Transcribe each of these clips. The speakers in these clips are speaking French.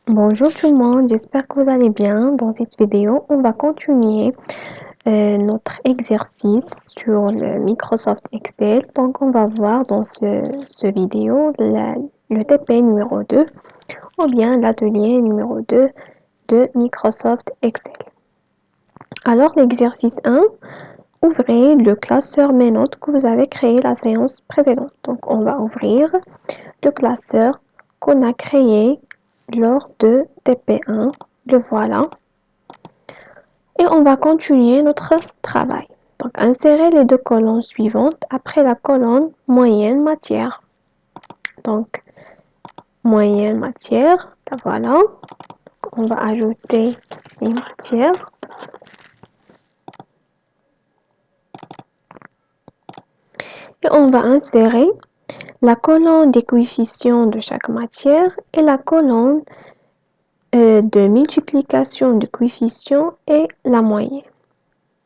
Bonjour tout le monde, j'espère que vous allez bien. Dans cette vidéo, on va continuer notre exercice sur le Microsoft Excel. Donc, on va voir dans ce vidéo le TP numéro 2 ou bien l'atelier numéro 2 de Microsoft Excel. Alors, l'exercice 1, ouvrez le classeur Mes notes que vous avez créé la séance précédente. Donc, on va ouvrir le classeur qu'on a créé lors de TP1. Le voilà. Et on va continuer notre travail. Donc, insérer les deux colonnes suivantes après la colonne moyenne matière. Donc, moyenne matière, voilà. Donc, on va ajouter ici matière. Et on va insérer la colonne des coefficients de chaque matière et la colonne de multiplication de coefficients et la moyenne.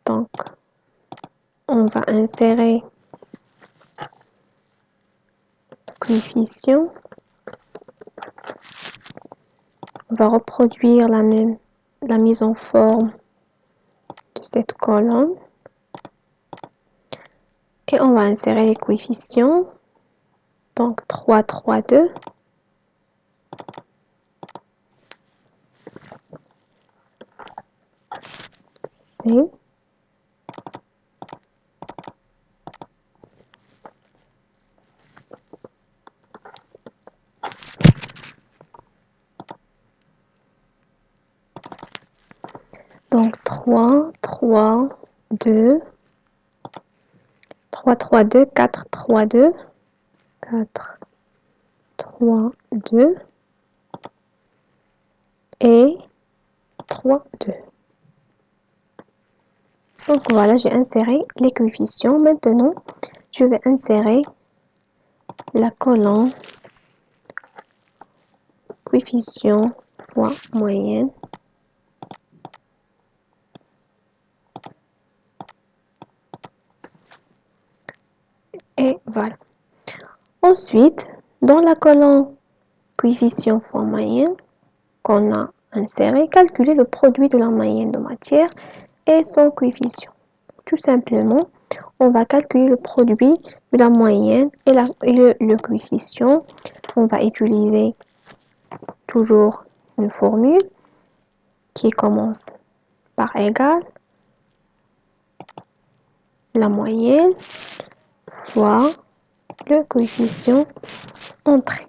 Donc, on va insérer coefficient. On va reproduire la mise en forme de cette colonne. Et on va insérer les coefficients. Donc 3, 3, 2. C. Donc 3, 3, 2. 3, 3, 2, 4, 3, 2. 4, 3, 2. Et 3, 2. Donc voilà, j'ai inséré les coefficients. Maintenant, je vais insérer la colonne coefficient fois moyenne. Et voilà. Ensuite, dans la colonne coefficient fois moyenne qu'on a inséré, calculer le produit de la moyenne de matière et son coefficient. Tout simplement, on va calculer le produit de la moyenne et le coefficient. On va utiliser toujours une formule qui commence par égal la moyenne fois le coefficient entré.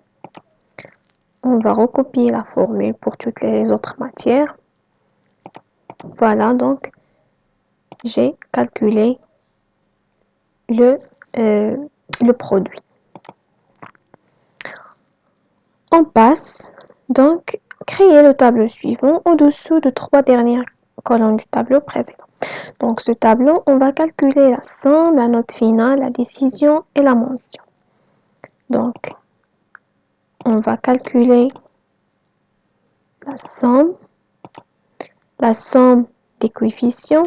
On va recopier la formule pour toutes les autres matières. Voilà, donc j'ai calculé le produit. On passe donc créer le tableau suivant au-dessous de 3 dernières colonnes du tableau précédent. Donc ce tableau, on va calculer la somme, la note finale, la décision et la mention. Donc on va calculer la somme des coefficients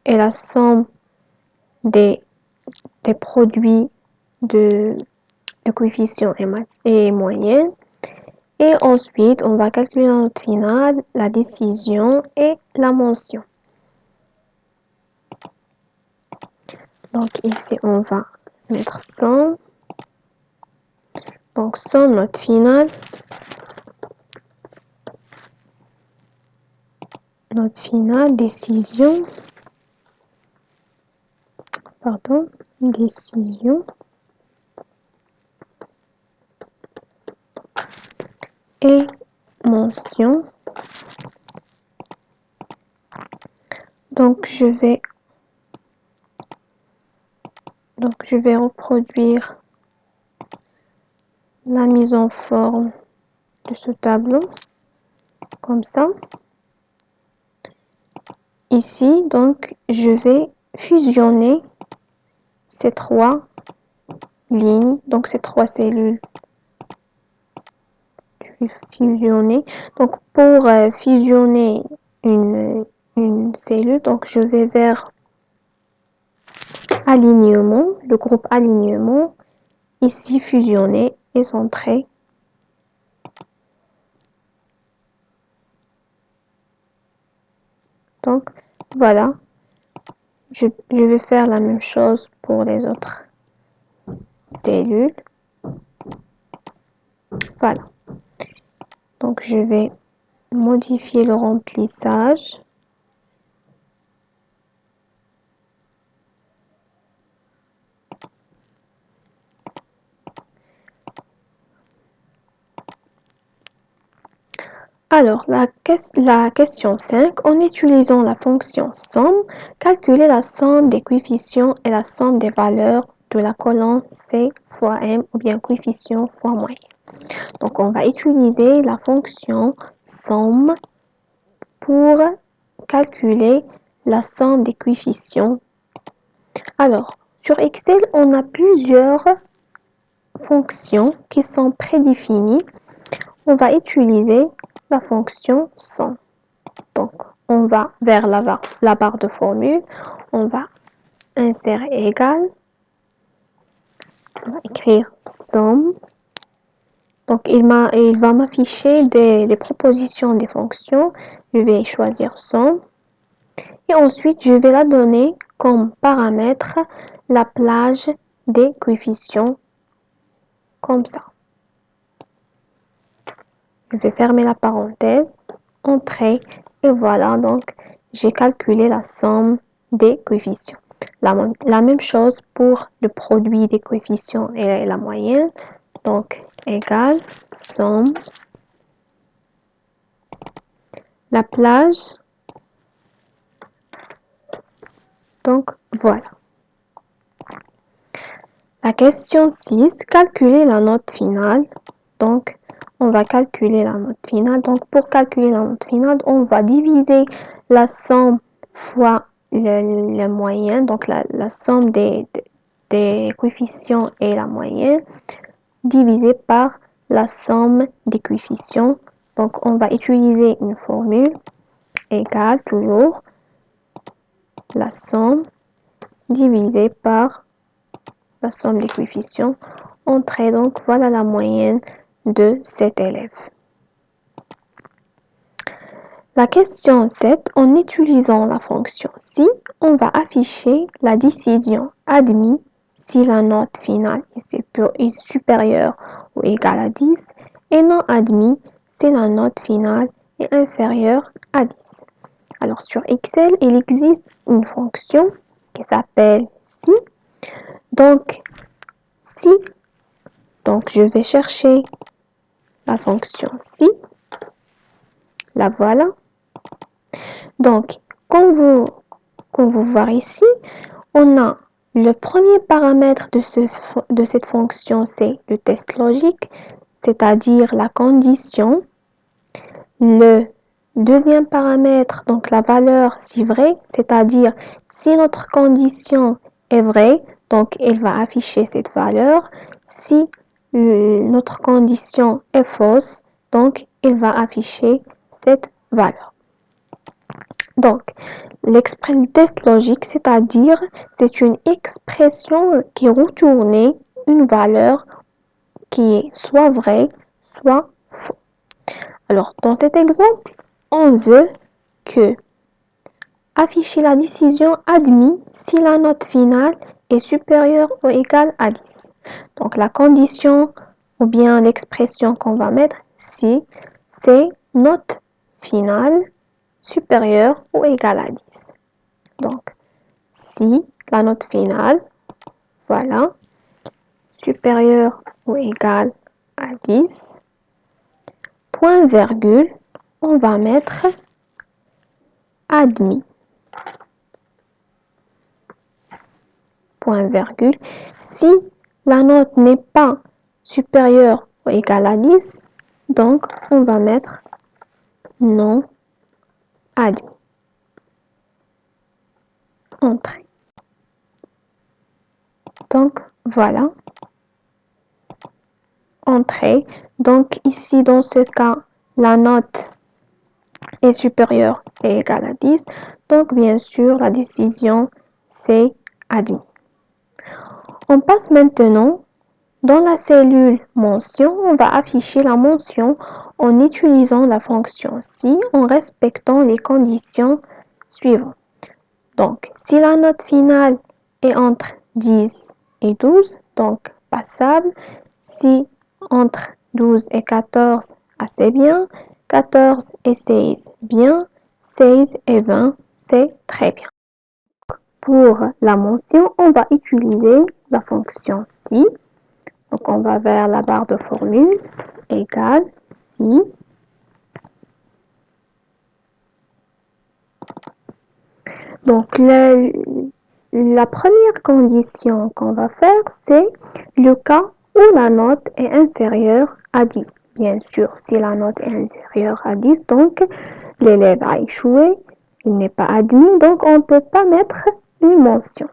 et la somme des produits de coefficients et moyennes. Et ensuite, on va calculer la note finale, la décision et la mention. Donc ici, on va mettre somme. Donc somme, note finale. Note finale, décision. Pardon, décision. Et mention. Donc je vais reproduire la mise en forme de ce tableau comme ça. Ici, donc, je vais fusionner ces 3 lignes, donc ces 3 cellules. Je vais fusionner. Donc, pour fusionner une cellule, donc je vais vers alignement, le groupe alignement. Ici, fusionner et centrer. Donc, voilà. Je vais faire la même chose pour les autres cellules. Voilà. Donc, je vais modifier le remplissage. Alors, la question 5, en utilisant la fonction somme, calculer la somme des coefficients et la somme des valeurs de la colonne C fois M ou bien coefficient fois moyenne. Donc, on va utiliser la fonction somme pour calculer la somme des coefficients. Alors, sur Excel, on a plusieurs fonctions qui sont prédéfinies. On va utiliser la fonction somme. Donc, on va vers la barre de formule, on va insérer égal, on va écrire somme. Donc, il va m'afficher des propositions des fonctions. Je vais choisir somme. Et ensuite, je vais la donner comme paramètre la plage des coefficients, comme ça. Je vais fermer la parenthèse, entrer, et voilà, donc j'ai calculé la somme des coefficients. La même chose pour le produit des coefficients et la moyenne. Donc, égale somme, la plage. Donc, voilà. La question 6, calculer la note finale. Donc, on va calculer la note finale. Donc, pour calculer la note finale, on va diviser la somme fois la moyenne, donc la somme des coefficients et la moyenne, divisé par la somme des coefficients. Donc, on va utiliser une formule égale toujours la somme divisée par la somme des coefficients. Entrée, donc voilà la moyenne de cet élève. La question 7, en utilisant la fonction si, on va afficher la décision admise si la note finale est supérieure ou égale à 10 et non admis si la note finale est inférieure à 10. Alors sur Excel, il existe une fonction qui s'appelle si. Donc, si, donc je vais chercher la fonction si, la voilà. Donc, comme vous voyez ici, on a le premier paramètre de cette fonction, c'est le test logique, c'est-à-dire la condition. Le deuxième paramètre, donc la valeur si vrai, c'est-à-dire si notre condition est vraie, donc elle va afficher cette valeur. Si notre condition est fausse, donc elle va afficher cette valeur. Donc, le test logique, c'est-à-dire, c'est une expression qui retourne une valeur qui est soit vraie, soit faux. Alors, dans cet exemple, on veut que afficher la décision admise si la note finale est supérieure ou égale à 10. Donc, la condition ou bien l'expression qu'on va mettre si, c'est note finale supérieure ou égale à 10. Donc, si la note finale, voilà, supérieure ou égale à 10, point virgule, on va mettre admis. Point virgule. Si la note n'est pas supérieure ou égale à 10, donc on va mettre non admis. Entrée. Donc, voilà. Entrée. Donc, ici, dans ce cas, la note est supérieure et égale à 10. Donc, bien sûr, la décision, c'est admis. On passe maintenant dans la cellule mention. On va afficher la mention en utilisant la fonction si, en respectant les conditions suivants. Donc, si la note finale est entre 10 et 12, donc passable. Si entre 12 et 14, assez bien. 14 et 16, bien. 16 et 20, c'est très bien. Pour la mention, on va utiliser la fonction si. Donc, on va vers la barre de formule égale si. Donc, la première condition qu'on va faire, c'est le cas où la note est inférieure à 10. Bien sûr, si la note est inférieure à 10, donc l'élève a échoué, il n'est pas admis, donc on ne peut pas mettre une mention.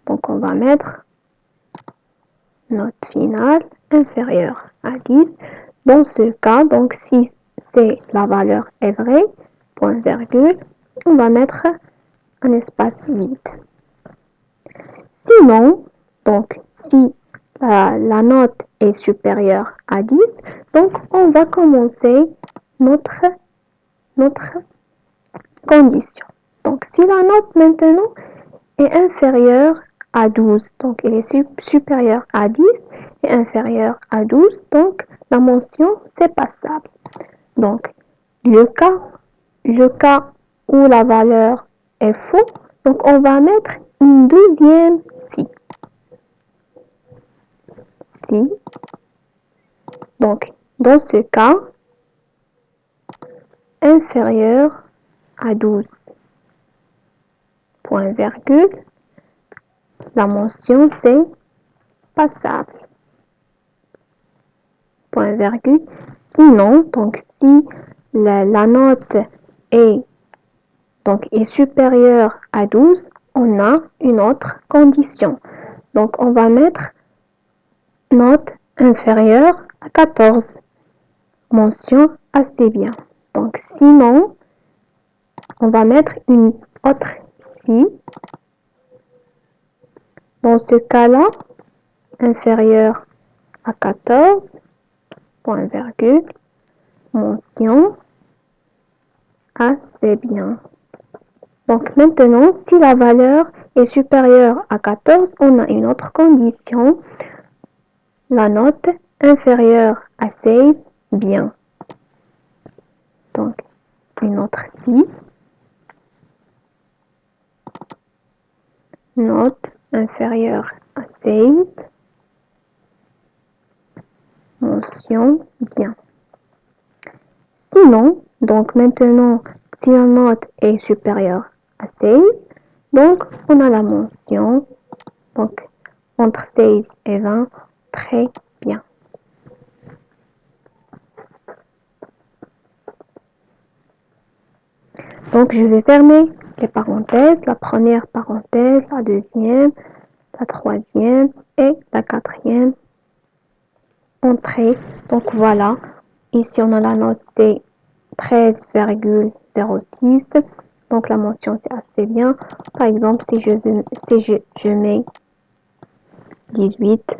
Donc, on va mettre note finale inférieure à 10. Dans ce cas, donc si la valeur est vraie, point virgule, on va mettre un espace vide. Sinon, donc si la note est supérieure à 10, donc on va commencer notre condition. Donc si la note maintenant est inférieure à 12, donc elle est supérieure à 10 et inférieure à 12, donc la mention c'est passable. Donc le cas où la valeur est faux, donc on va mettre une deuxième si. Si. Donc dans ce cas, inférieur à 12, point virgule, la mention c'est passable. Point virgule. Sinon, donc si la note est supérieure à 12, on a une autre condition. Donc on va mettre note inférieure à 14. Mention assez bien. Donc sinon, on va mettre une autre si. Dans ce cas-là, inférieur à 14, point virgule, mention assez bien. Donc maintenant, si la valeur est supérieure à 14, on a une autre condition. La note inférieure à 16, bien. Donc, une autre si. Note inférieure à 16. Mention bien. Sinon, donc maintenant, si la note est supérieure à 16, donc on a la mention, donc entre 16 et 20, très bien. Donc je vais fermer les parenthèses, la première parenthèse, la deuxième, la troisième et la quatrième entrée. Donc voilà, ici on a la note c'est 13,06. Donc la mention c'est assez bien. Par exemple, si je mets 18,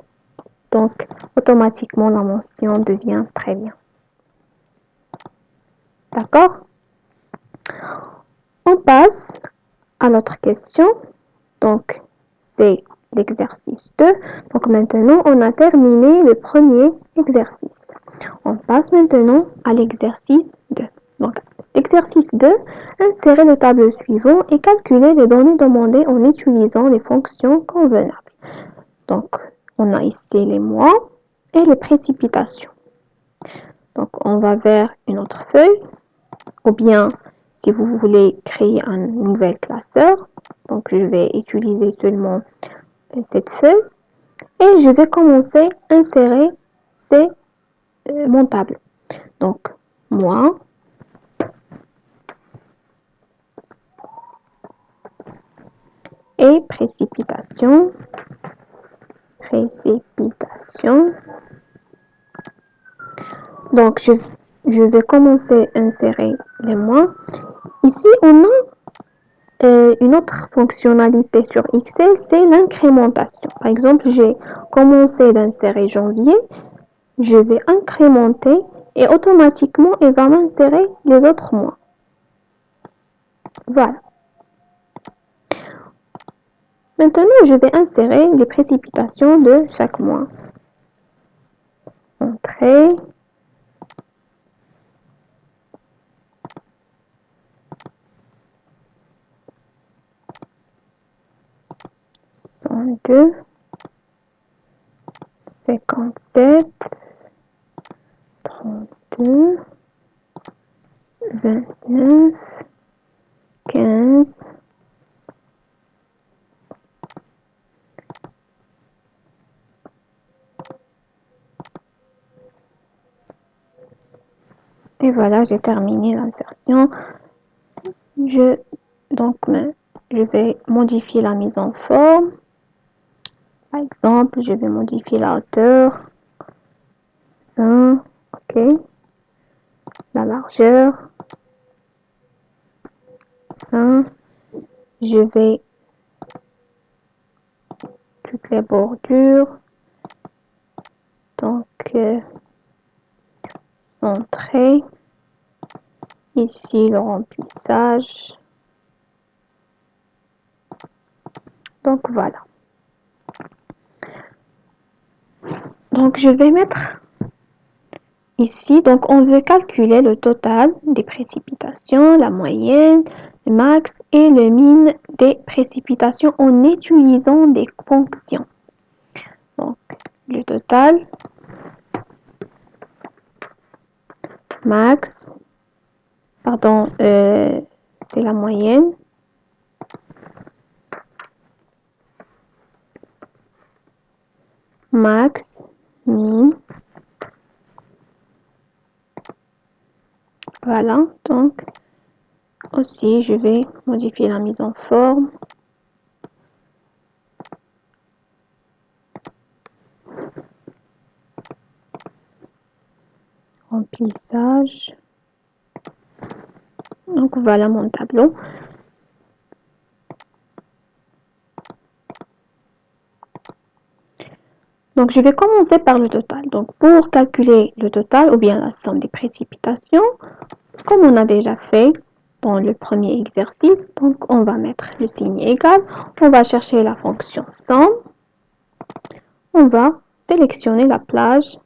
donc automatiquement la mention devient très bien. D'accord? On passe à notre question. Donc c'est l'exercice 2. Donc maintenant, on a terminé le premier exercice. On passe maintenant à l'exercice 2. Donc, l'exercice 2, insérer le tableau suivant et calculer les données demandées en utilisant les fonctions convenables. Donc, on a ici les mois et les précipitations. Donc, on va vers une autre feuille, ou bien, si vous voulez créer un nouvel classeur, donc je vais utiliser seulement cette feuille et je vais commencer à insérer mon tableau. Donc, moi, et précipitation. Donc, je vais commencer à insérer les mois. Ici, on a une autre fonctionnalité sur Excel, c'est l'incrémentation. Par exemple, j'ai commencé d'insérer janvier, je vais incrémenter et automatiquement, il va m'insérer les autres mois. Voilà. Maintenant, je vais insérer les précipitations de chaque mois. Entrée. Deux, 57, 32, 29, 15, et voilà, j'ai terminé l'insertion. Donc, je vais modifier la mise en forme. Par exemple, je vais modifier la hauteur. OK. La largeur. Je vais toutes les bordures. Donc, centrer. Ici, le remplissage. Donc, voilà. Donc, je vais mettre ici, donc on veut calculer le total des précipitations, la moyenne, le max et le min des précipitations en utilisant des fonctions. Donc, le total, max, pardon, c'est la moyenne. Max, min. Voilà, donc aussi je vais modifier la mise en forme. Remplissage. Donc voilà mon tableau. Donc je vais commencer par le total. Donc pour calculer le total ou bien la somme des précipitations, comme on a déjà fait dans le premier exercice, donc on va mettre le signe égal, on va chercher la fonction somme, on va sélectionner la plage,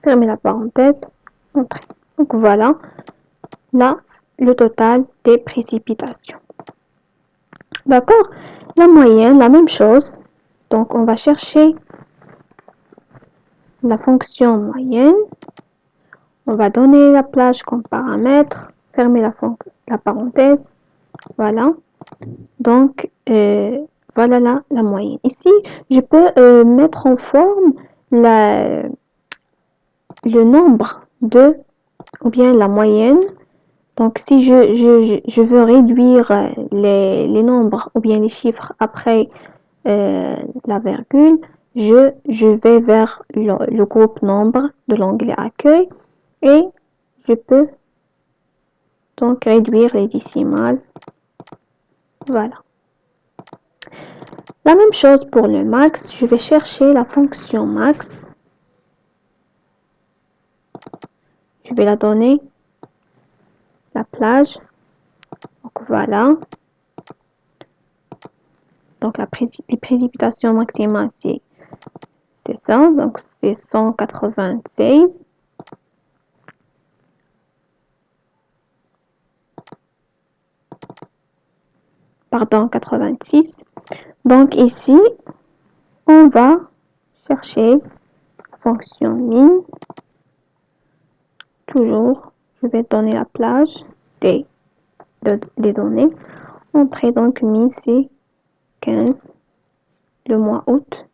fermer la parenthèse, entrer. Donc voilà, là, le total des précipitations. D'accord? La moyenne, la même chose. Donc on va chercher la fonction moyenne. On va donner la plage comme paramètre, fermer la parenthèse. Voilà. Donc, voilà la moyenne. Ici, je peux mettre en forme le nombre de, ou bien la moyenne. Donc, si je veux réduire les nombres ou bien les chiffres après la virgule, je vais vers le groupe nombre de l'onglet accueil et je peux donc réduire les décimales. Voilà. La même chose pour le max, je vais chercher la fonction max. Je vais la donner la plage. Donc voilà. Donc les précipitations maximales, c'est ça. Donc c'est 196. Pardon, 86. Donc ici, on va chercher la fonction min. Toujours, je vais donner la plage des données. Entrée donc min, c'est 15, le mois août.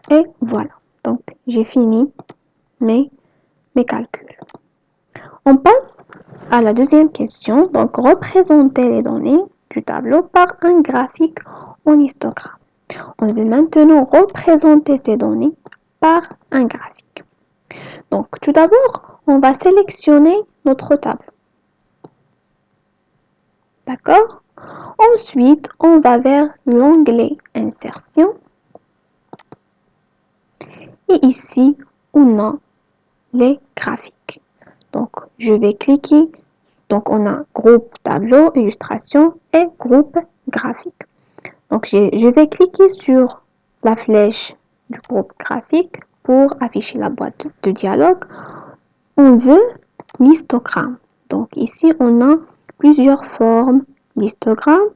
Et voilà. Donc, j'ai fini mes calculs. On passe à la deuxième question. Donc, représenter les données du tableau par un graphique en histogramme. On veut maintenant représenter ces données par un graphique. Donc, tout d'abord, on va sélectionner notre tableau. D'accord? Ensuite, on va vers l'onglet Insertion. Et ici, on a les graphiques. Donc, je vais cliquer Donc, on a groupe tableau, illustration et groupe graphique. Donc, je vais cliquer sur la flèche du groupe graphique pour afficher la boîte de dialogue. On veut l'histogramme. Donc, ici, on a plusieurs formes d'histogramme.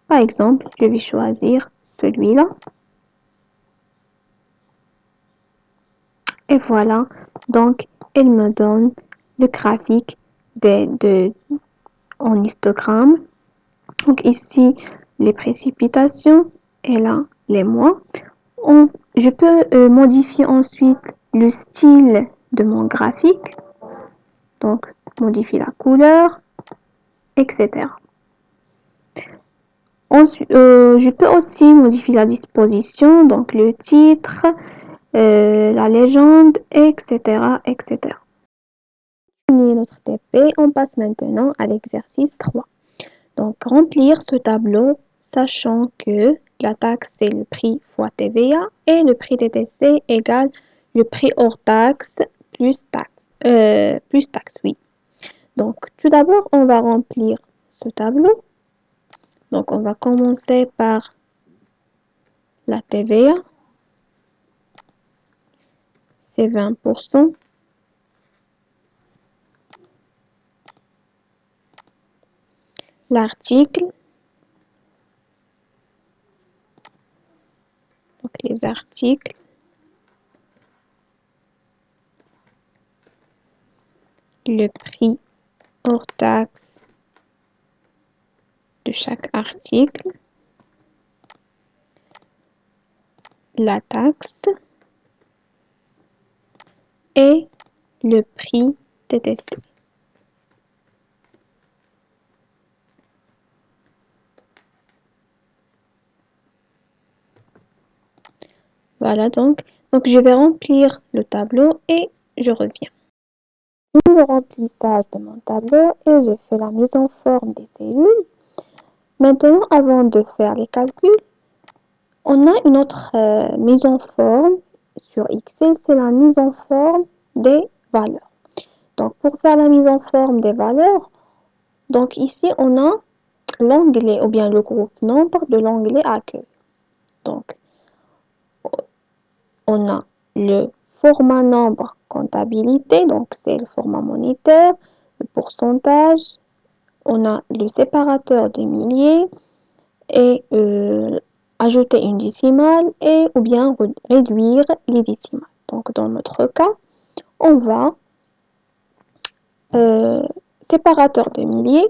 Par exemple, je vais choisir celui-là. Et voilà, donc, elle me donne le graphique en histogramme. Donc, ici, les précipitations et là, les mois. Je peux modifier ensuite le style de mon graphique. Donc, modifier la couleur, etc. Ensuite, je peux aussi modifier la disposition, donc le titre, la légende, etc., etc. Notre TP, on passe maintenant à l'exercice 3. Donc, remplir ce tableau, sachant que la taxe, c'est le prix fois TVA et le prix TTC égale le prix hors taxe plus taxe. Plus taxe, oui. Donc, tout d'abord, on va remplir ce tableau. Donc, on va commencer par la TVA. C'est 20%. L'article. Donc, les articles. Le prix hors taxe de chaque article. La taxe. Et le prix TTC. Voilà donc je vais remplir le tableau et je reviens. Le remplissage de mon tableau et je fais la mise en forme des cellules. Maintenant, avant de faire les calculs, on a une autre mise en forme sur Excel, c'est la mise en forme des valeurs. Donc, pour faire la mise en forme des valeurs, donc ici, on a l'onglet ou bien le groupe nombre de l'onglet accueil. Donc, on a le format nombre comptabilité, donc c'est le format monétaire, le pourcentage, on a le séparateur de milliers et ajouter une décimale et ou bien réduire les décimales. Donc dans notre cas, on va séparateur de milliers,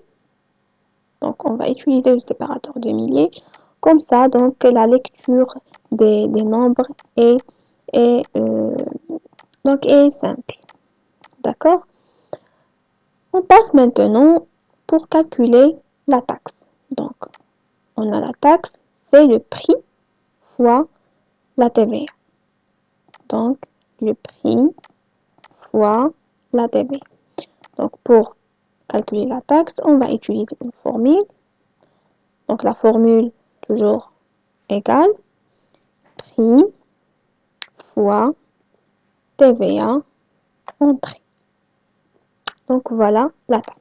donc on va utiliser le séparateur de milliers, comme ça donc la lecture des nombres est simple. D'accord? On passe maintenant pour calculer la taxe. Donc, on a la taxe, c'est le prix fois la TVA. Donc, le prix fois la TVA. Donc, pour calculer la taxe, on va utiliser une formule. Donc, la formule, toujours égale prix fois TVA entrée. Donc, voilà la taxe.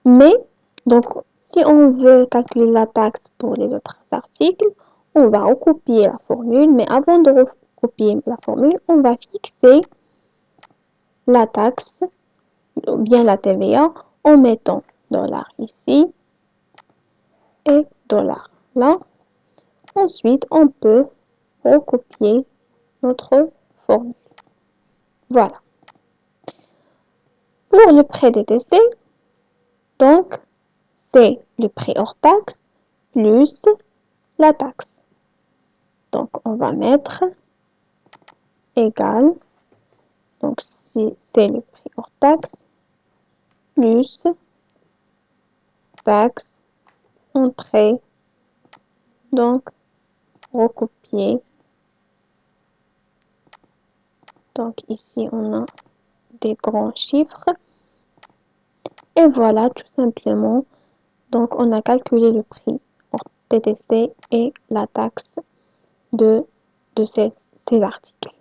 Mais, donc, si on veut calculer la taxe pour les autres articles, on va recopier la formule, mais avant de recopier la formule, on va fixer la taxe, ou bien la TVA, en mettant dollar ici et dollar là. Ensuite, on peut recopier notre formule. Voilà. Pour le prêt DTC, donc, c'est le prix hors taxe plus la taxe. Donc, on va mettre égal, donc si c'est le prix hors taxe, plus taxe, entrée, donc recopier. Donc ici, on a des grands chiffres. Et voilà, tout simplement. Donc, on a calculé le prix hors TTC et la taxe de ces articles.